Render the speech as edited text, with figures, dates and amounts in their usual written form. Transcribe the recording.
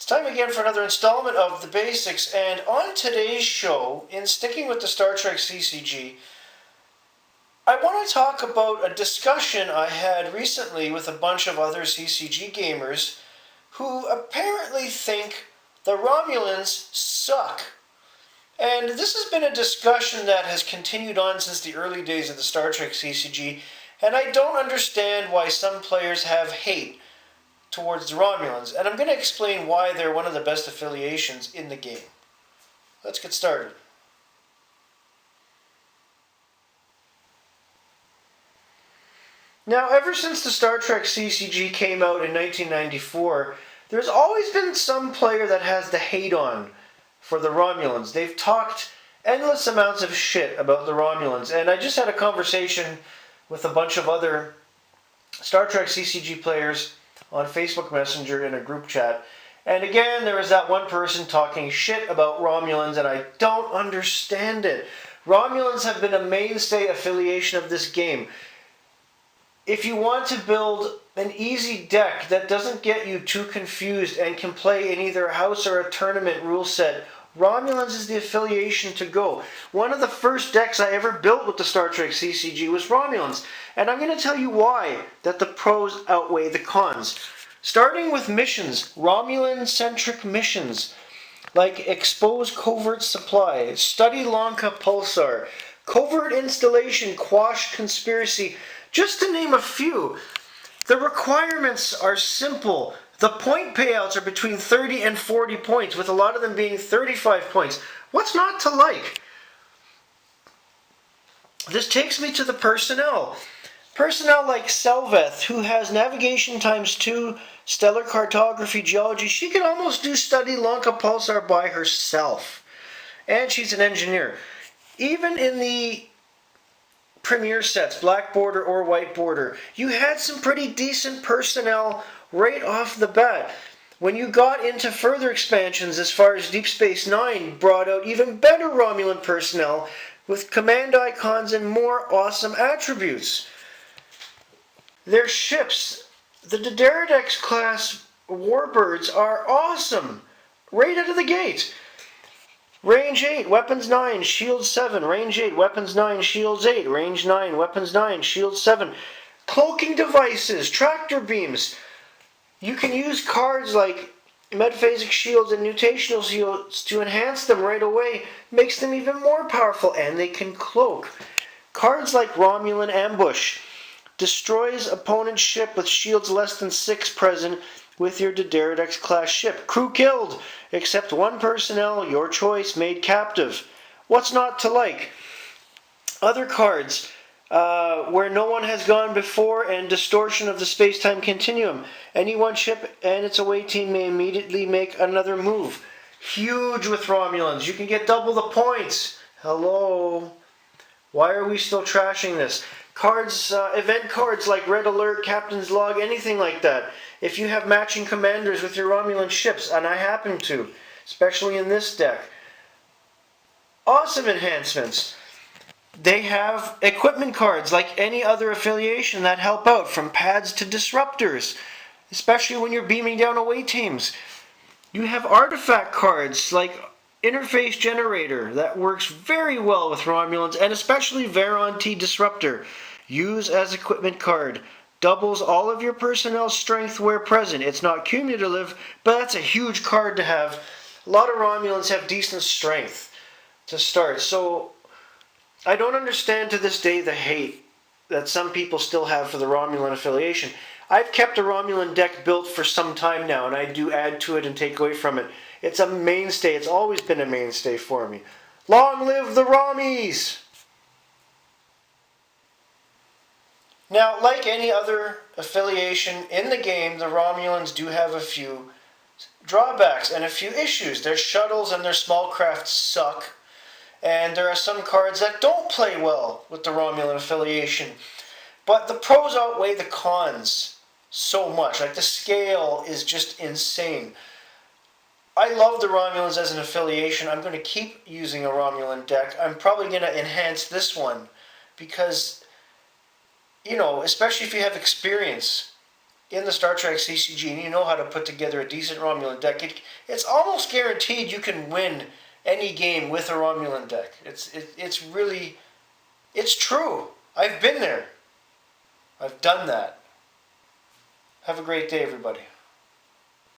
Time again for another installment of The Basics, and on today's show, in sticking with the Star Trek CCG, I want to talk about a discussion I had recently with a bunch of other CCG gamers who apparently think the Romulans suck. And this has been a discussion that has continued on since the early days of the Star Trek CCG, and I don't understand why some players have hate towards the Romulans, and I'm going to explain why they're one of the best affiliations in the game. Let's get started. Now, ever since the Star Trek CCG came out in 1994, there's always been some player that has the hate on for the Romulans. They've talked endless amounts of shit about the Romulans, and I just had a conversation with a bunch of other Star Trek CCG players on Facebook Messenger in a group chat. And again, there was that one person talking shit about Romulans, and I don't understand it. Romulans have been a mainstay affiliation of this game. If you want to build an easy deck that doesn't get you too confused and can play in either a house or a tournament rule set, Romulans is the affiliation to go. One of the first decks I ever built with the Star Trek CCG was Romulans, and I'm going to tell you why that the pros outweigh the cons. Starting with missions, Romulan-centric missions, like Expose Covert Supply, Study Lanka Pulsar, Covert Installation, Quash Conspiracy, just to name a few. The requirements are simple. The point payouts are between 30 and 40 points, with a lot of them being 35 points. What's not to like? This takes me to the personnel. Personnel like Selveth, who has Navigation ×2, Stellar Cartography, Geology. She can almost do Study Lanka Pulsar by herself. And she's an engineer. Even in the Premier sets, black border or white border, you had some pretty decent personnel right off the bat. When you got into further expansions, as far as Deep Space Nine brought out even better Romulan personnel with command icons and more awesome attributes. Their ships, the D'Deridex class warbirds, are awesome right out of the gate. Range 8, Weapons 9, Shields 7. Range 8, Weapons 9, Shields 8. Range 9, Weapons 9, Shields 7. Cloaking devices, tractor beams. You can use cards like Medphasic Shields and Nutational Shields to enhance them right away. Makes them even more powerful, and they can cloak. Cards like Romulan Ambush. Destroys opponent's ship with shields less than 6 present with your D'Deridex class ship. Crew killed, except one personnel, your choice, made captive. What's not to like? Other cards, where no one has gone before, and distortion of the space-time continuum. Any one ship and its away team may immediately make another move. Huge with Romulans. You can get double the points. Hello? Why are we still trashing this? Cards, event cards like Red Alert, Captain's Log, anything like that. If you have matching commanders with your Romulan ships, and I happen to, especially in this deck, awesome enhancements. They have equipment cards like any other affiliation that help out, from pads to disruptors, especially when you're beaming down away teams. You have artifact cards like Interface Generator that works very well with Romulans, and especially Veron T Disruptor. Use as equipment card. Doubles all of your personnel strength where present. It's not cumulative, but that's a huge card to have. A lot of Romulans have decent strength to start. So I don't understand to this day the hate that some people still have for the Romulan affiliation. I've kept a Romulan deck built for some time now, and I do add to it and take away from it. It's a mainstay. It's always been a mainstay for me. Long live the Rommies! Now, like any other affiliation in the game, the Romulans do have a few drawbacks and a few issues. Their shuttles and their small craft suck, and there are some cards that don't play well with the Romulan affiliation. But the pros outweigh the cons so much. Like, the scale is just insane. I love the Romulans as an affiliation. I'm going to keep using a Romulan deck. I'm probably going to enhance this one because, you know, especially if you have experience in the Star Trek CCG and you know how to put together a decent Romulan deck, it's almost guaranteed you can win any game with a Romulan deck. It's really, it's true. I've been there. I've done that. Have a great day, everybody.